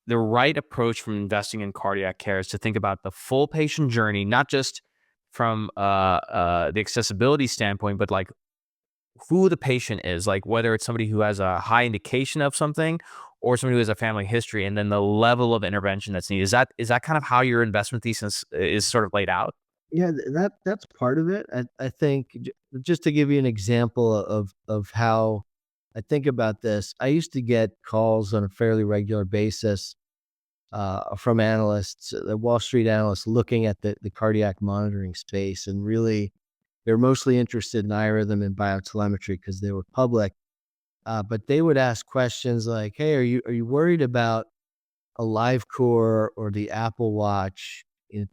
the right approach from investing in cardiac care is to think about the full patient journey, not just from the accessibility standpoint, but like who the patient is, like whether it's somebody who has a high indication of something or somebody who has a family history, and then the level of intervention that's needed. Is that kind of how your investment thesis is sort of laid out? Yeah, that's part of it. I think just to give you an example of how I think about this, I used to get calls on a fairly regular basis from analysts, the Wall Street analysts, looking at the cardiac monitoring space, and really they're mostly interested in iRhythm and biotelemetry because they were public. But they would ask questions like, "Hey, are you worried about a live core or the Apple Watch,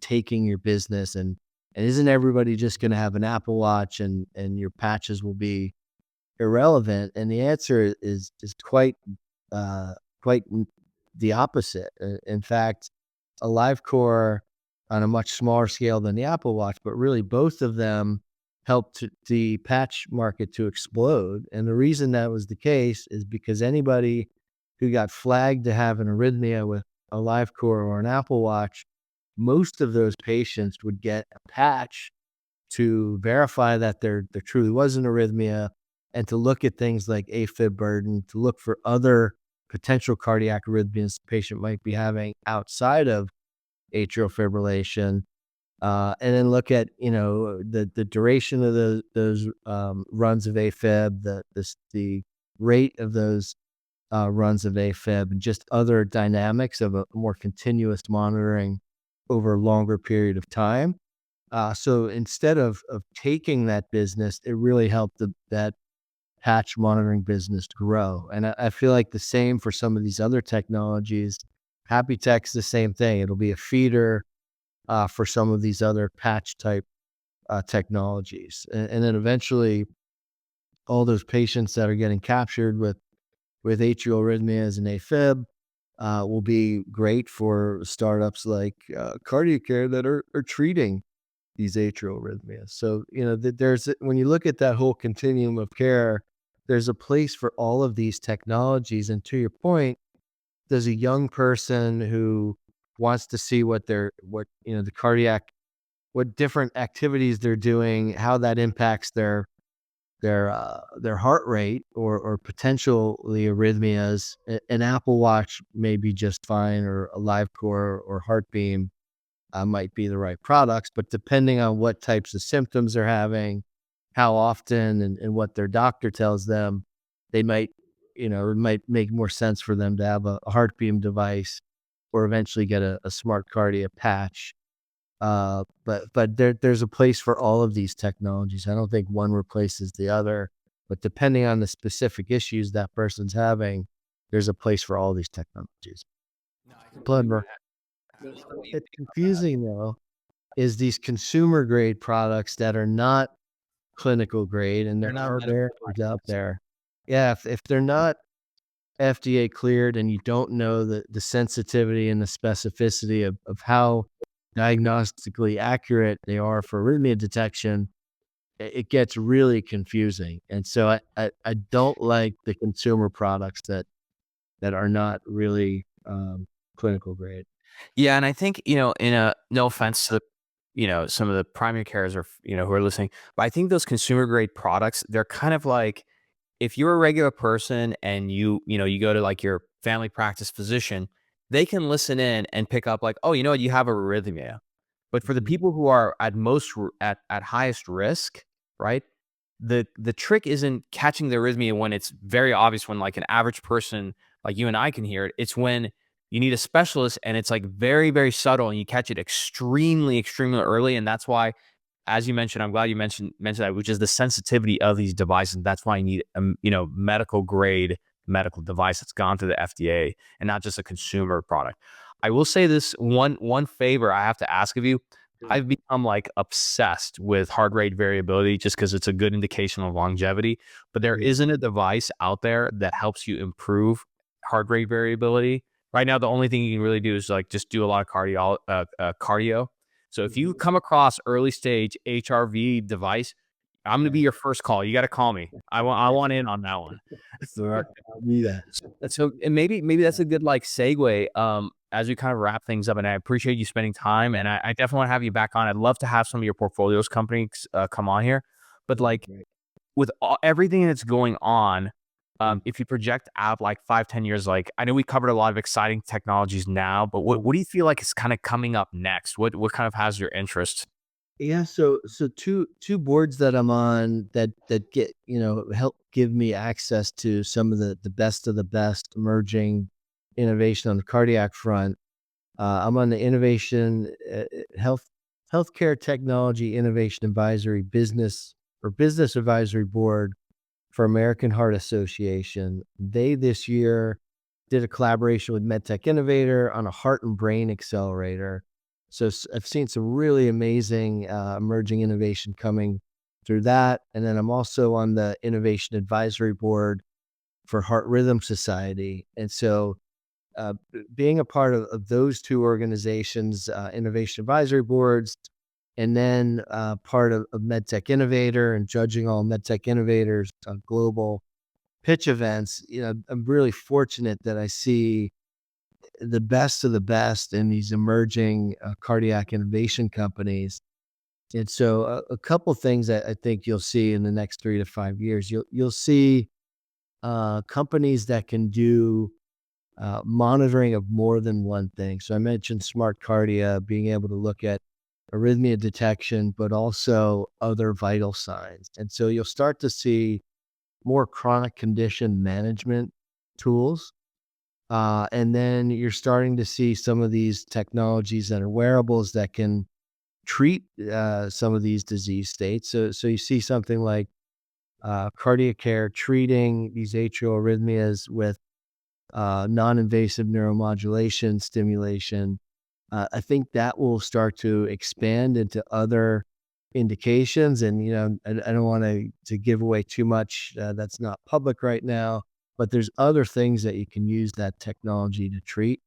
taking your business, and isn't everybody just going to have an Apple Watch, and your patches will be irrelevant?" And the answer is uh, quite the opposite. In fact, a live core on a much smaller scale than the Apple Watch, but really both of them helped the patch market to explode. And the reason that was the case is because anybody who got flagged to have an arrhythmia with a live core or an Apple Watch, most of those patients would get a patch to verify that there truly was an arrhythmia, and to look at things like AFib burden, to look for other potential cardiac arrhythmias the patient might be having outside of atrial fibrillation, and then look at the duration of those runs of AFib, the rate of those runs of AFib, and just other dynamics of a more continuous monitoring over a longer period of time. So instead of taking that business, it really helped that patch monitoring business grow. And I feel like the same for some of these other technologies. Happy Tech's the same thing. It'll be a feeder for some of these other patch type technologies. And then eventually, all those patients that are getting captured with atrial arrhythmias and AFib will be great for startups like Cardiac Care that are treating these atrial arrhythmias. So, when you look at that whole continuum of care, there's a place for all of these technologies. And to your point, there's a young person who wants to see the cardiac, what different activities they're doing, how that impacts their heart rate or potentially arrhythmias. An Apple Watch may be just fine, or a live core or Heartbeam might be the right products, but depending on what types of symptoms they're having, how often, and what their doctor tells them, they might, it might make more sense for them to have a Heartbeam device, or eventually get a smart cardia patch. But there's a place for all of these technologies. I don't think one replaces the other, but depending on the specific issues that person's having, there's a place for all these technologies. Plumber. It's confusing though, is these consumer grade products that are not clinical grade, and They're there not are medical those out there. Yeah, if they're not FDA cleared, and you don't know the sensitivity and the specificity of how diagnostically accurate they are for arrhythmia detection, it gets really confusing. And so I don't like the consumer products that are not really clinical grade. Yeah, and I think, in a no offense to some of the primary cares, or who are listening, but I think those consumer grade products, they're kind of like, if you're a regular person and you go to like your family practice physician, they can listen in and pick up like, oh, you know what, you have a arrhythmia. But for the Mhm. people who are at highest risk, right? The trick isn't catching the arrhythmia when it's very obvious, when like an average person like you and I can hear it. It's when you need a specialist and it's like very, very subtle, and you catch it extremely, extremely early. And that's why as you mentioned, I'm glad you mentioned that, which is the sensitivity of these devices. That's why you need medical grade medical device that's gone through the FDA and not just a consumer product. I will say this one favor I have to ask of you. I've become like obsessed with heart rate variability just because it's a good indication of longevity. But there isn't a device out there that helps you improve heart rate variability. Right now, the only thing you can really do is like just do a lot of cardio. So if you come across early stage HRV device, I'm gonna be your first call. You got to call me. I want in on that one. So I'll do that. So and maybe that's a good like segue as we kind of wrap things up. And I appreciate you spending time. And I definitely want to have you back on. I'd love to have some of your portfolios companies come on here. But like with everything that's going on, if you project out like 5-10 years, like I know we covered a lot of exciting technologies now, but what do you feel like is kind of coming up next? What kind of has your interest? Yeah, so two boards that I'm on that get help give me access to some of the best of the best emerging innovation on the cardiac front. I'm on the innovation healthcare technology innovation advisory business advisory board for American Heart Association. They this year did a collaboration with MedTech Innovator on a heart and brain accelerator. So I've seen some really amazing emerging innovation coming through that. And then I'm also on the Innovation Advisory Board for Heart Rhythm Society. And so being a part of those two organizations, Innovation Advisory Boards, and then part of MedTech Innovator and judging all MedTech Innovators global pitch events, I'm really fortunate that I see the best of the best in these emerging cardiac innovation companies. And so a couple things that I think you'll see in the next 3 to 5 years, you'll see companies that can do monitoring of more than one thing. So I mentioned smart cardia, being able to look at arrhythmia detection, but also other vital signs. And so you'll start to see more chronic condition management tools. And then you're starting to see some of these technologies that are wearables that can treat some of these disease states. So you see something like cardiac care treating these atrial arrhythmias with non-invasive neuromodulation stimulation. I think that will start to expand into other indications. And, I don't want to give away too much that's not public right now, but there's other things that you can use that technology to treat.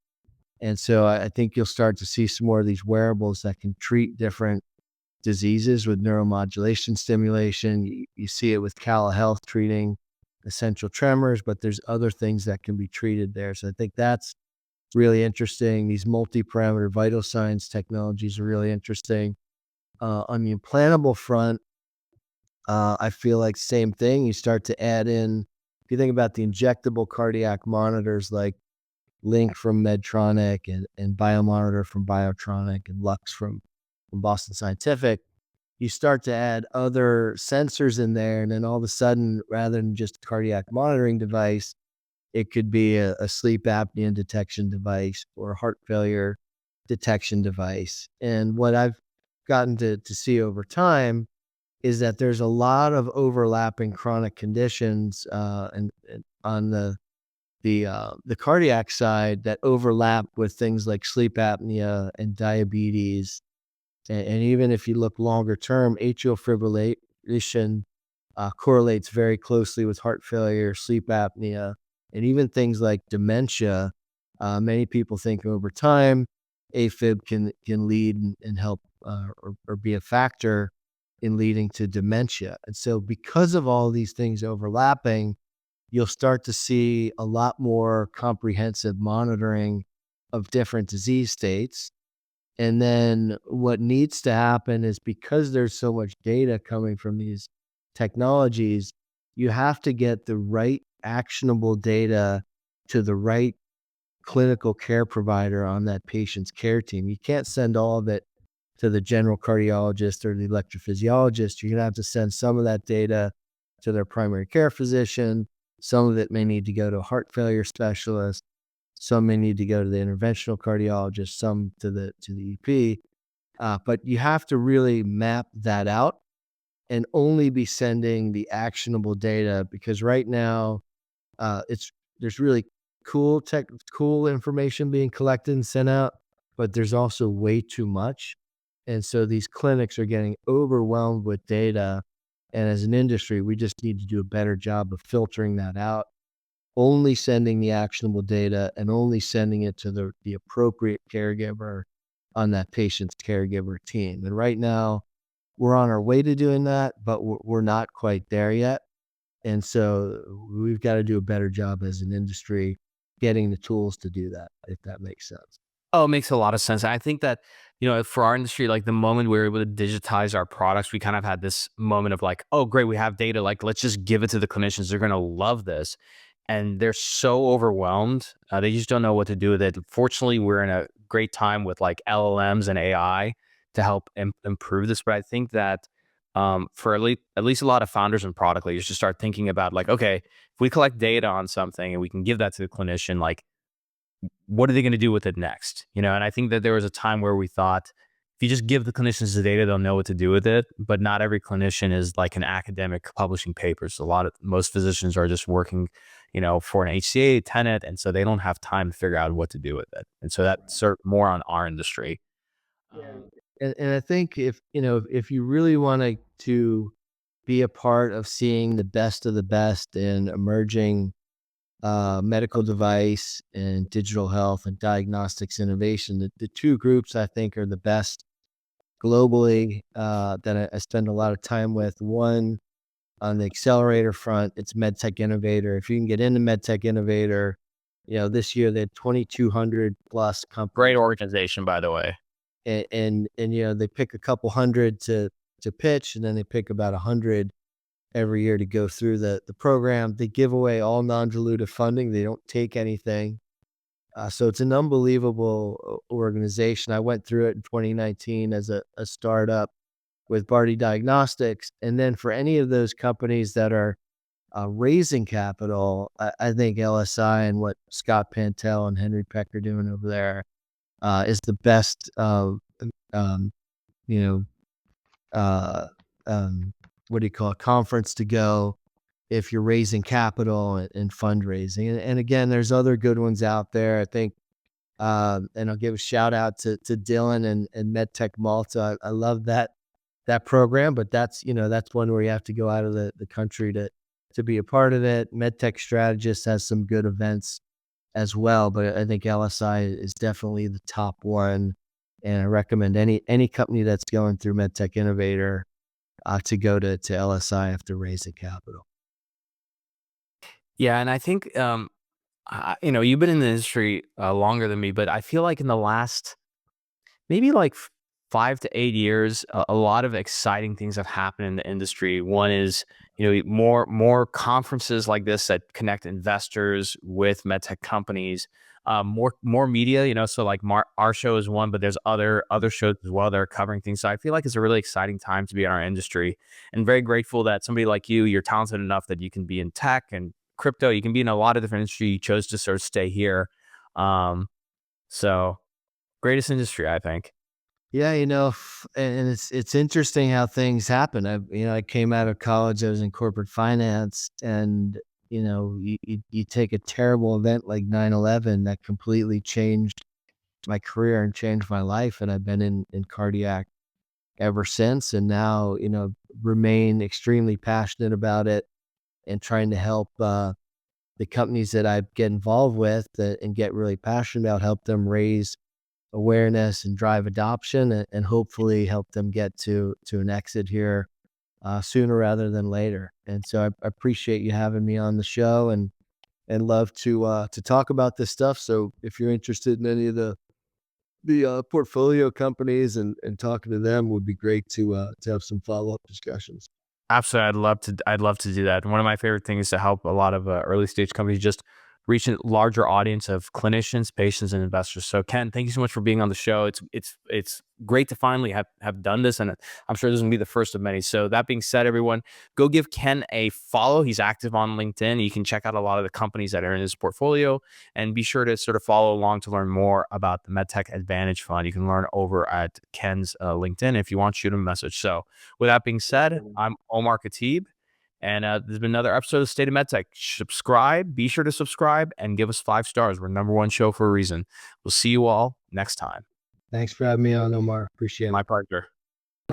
And so I think you'll start to see some more of these wearables that can treat different diseases with neuromodulation stimulation. You see it with Cala Health treating essential tremors, but there's other things that can be treated there. So I think that's really interesting. These multi-parameter vital signs technologies are really interesting. On the implantable front, I feel like same thing. You start to add in, if you think about the injectable cardiac monitors like Link from Medtronic and Biomonitor from Biotronic and Lux from Boston Scientific, you start to add other sensors in there. And then all of a sudden, rather than just a cardiac monitoring device, it could be a sleep apnea detection device or a heart failure detection device. And what I've gotten to see over time is that there's a lot of overlapping chronic conditions and on the cardiac side that overlap with things like sleep apnea and diabetes. And even if you look longer term, atrial fibrillation correlates very closely with heart failure, sleep apnea, and even things like dementia. Many people think over time, AFib can lead and help or be a factor in leading to dementia. And so because of all these things overlapping, you'll start to see a lot more comprehensive monitoring of different disease states. And then what needs to happen is, because there's so much data coming from these technologies, you have to get the right actionable data to the right clinical care provider on that patient's care team. You can't send all of it to the general cardiologist or the electrophysiologist. You're going to have to send some of that data to their primary care physician. Some of it may need to go to a heart failure specialist. Some may need to go to the interventional cardiologist, some to the EP. But you have to really map that out and only be sending the actionable data, because right now there's really cool information being collected and sent out, but there's also way too much. And so these clinics are getting overwhelmed with data. And as an industry, we just need to do a better job of filtering that out, only sending the actionable data and only sending it to the appropriate caregiver on that patient's caregiver team. And right now, we're on our way to doing that, but we're not quite there yet. And so we've got to do a better job as an industry getting the tools to do that, if that makes sense. Oh, it makes a lot of sense. I think that, for our industry, like the moment we were able to digitize our products, we kind of had this moment of like, oh, great, we have data. Like, let's just give it to the clinicians. They're going to love this. And they're so overwhelmed. They just don't know what to do with it. Fortunately, we're in a great time with like LLMs and AI to help improve this. But I think that for at least a lot of founders and product leaders should start thinking about like, okay, if we collect data on something and we can give that to the clinician, like, what are they going to do with it next? And I think that there was a time where we thought if you just give the clinicians the data, they'll know what to do with it. But not every clinician is like an academic publishing papers. Most physicians are just working, for an HCA tenant. And so they don't have time to figure out what to do with it. And so that's more on our industry. And I think if you really want to be a part of seeing the best of the best in emerging medical device and digital health and diagnostics innovation, the two groups I think are the best globally that I spend a lot of time with. One, on the accelerator front, it's MedTech Innovator. If you can get into MedTech Innovator, this year they had 2,200 plus companies. Great organization, by the way. And they pick a couple hundred to pitch, and then they pick about 100 every year to go through the program. They give away all non-dilutive funding. They don't take anything. So it's an unbelievable organization. I went through it in 2019 as a startup with Barty Diagnostics. And then for any of those companies that are raising capital, I think LSI and what Scott Pantel and Henry Peck are doing over there is the best, what do you call it, conference to go if you're raising capital and fundraising. And again, there's other good ones out there. I think, and I'll give a shout out to Dylan and MedTech Malta. I love that program, but that's one where you have to go out of the country to be a part of it. MedTech Strategist has some good events as well, but I think LSI is definitely the top one. And I recommend any company that's going through MedTech Innovator to go to LSI after raising capital. Yeah, and I think you've been in the industry longer than me, but I feel like in the last maybe like 5 to 8 years, a lot of exciting things have happened in the industry. One is, more conferences like this that connect investors with medtech companies. More media, so like our show is one, but there's other shows as well that are covering things. So I feel like it's a really exciting time to be in our industry, and very grateful that somebody like you're talented enough that you can be in tech and crypto. You can be in a lot of different industries. You chose to sort of stay here. So greatest industry, I think. Yeah, and it's interesting how things happen. I came out of college, I was in corporate finance, and you take a terrible event like 9/11 that completely changed my career and changed my life, and I've been in cardiac ever since. And now remain extremely passionate about it and trying to help the companies that I get involved with and get really passionate about, help them raise awareness and drive adoption, and hopefully help them get to an exit here sooner rather than later. And so I appreciate you having me on the show, and love to talk about this stuff. So if you're interested in any of the portfolio companies and talking to them, would be great to have some follow-up discussions. Absolutely, I'd love to do that. One of my favorite things is to help a lot of early stage companies just reach a larger audience of clinicians, patients, and investors. So Ken, thank you so much for being on the show. It's great to finally have done this, and I'm sure this is gonna be the first of many. So that being said, everyone, go give Ken a follow. He's active on LinkedIn. You can check out a lot of the companies that are in his portfolio, and be sure to sort of follow along to learn more about the MedTech Advantage Fund. You can learn over at Ken's LinkedIn. If you want, shoot him a message. So with that being said, I'm Omar Khatib, and there's been another episode of State of MedTech. Subscribe, be sure to subscribe, and give us 5 stars. We're #1 show for a reason. We'll see you all next time. Thanks for having me on, Omar. Appreciate it. My pleasure.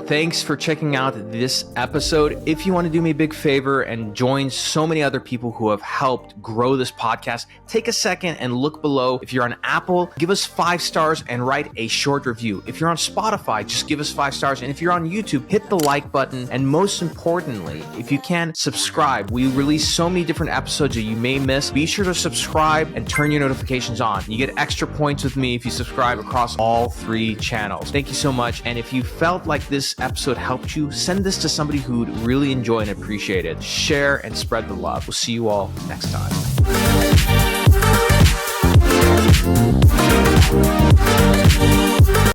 Thanks for checking out this episode. If you want to do me a big favor and join so many other people who have helped grow this podcast, take a second and look below. If you're on Apple, give us 5 stars and write a short review. If you're on Spotify, just give us 5 stars. And if you're on YouTube, hit the like button. And most importantly, if you can, subscribe. We release so many different episodes that you may miss. Be sure to subscribe and turn your notifications on. You get extra points with me if you subscribe across all 3 channels. Thank you so much. And if you felt like this episode helped you, send this to somebody who'd really enjoy and appreciate it. Share and spread the love. We'll see you all next time.